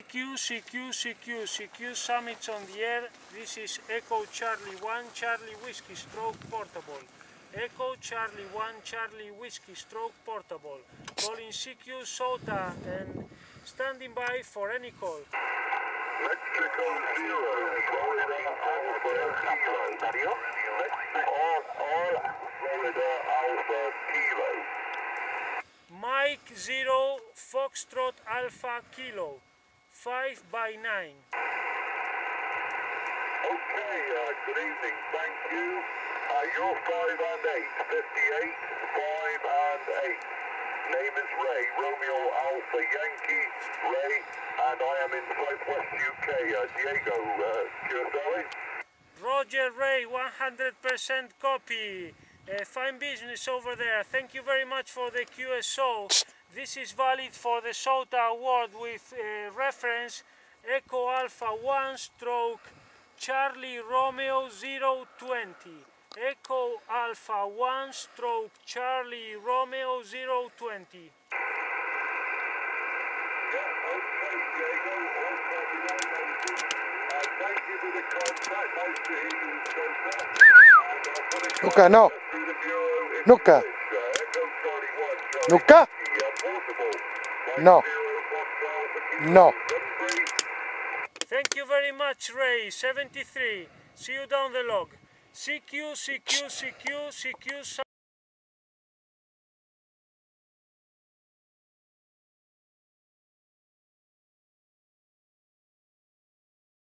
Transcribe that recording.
CQ Summits on the air. This is Echo Charlie 1 Charlie Whiskey Stroke Portable. Echo Charlie 1 Charlie Whiskey Stroke Portable. Calling CQ SOTA and standing by for any call. Mexico 0, Florida Alpha Kilo. All Florida Alpha Kilo. Mike 0 Foxtrot Alpha Kilo. 5x9. Okay, good evening, thank you. You're 5 and 8, 58, 5 and 8. Name is Ray, Romeo Alpha Yankee, Ray, and I am in Southwest UK, Diego, QSLA. Roger Ray, 100% copy. Fine business over there. Thank you very much for the QSO. This is valid for the SOTA award with reference Echo Alpha 1 stroke Charlie Romeo 020. Echo Alpha 1 stroke Charlie Romeo 020. Yeah, okay, Diego, all copy that, thank you for the contact, nice to hear you, SOTA. Luca, no. Luca. Luca. No. No. Thank you very much, Ray. 73. See you down the log. CQ.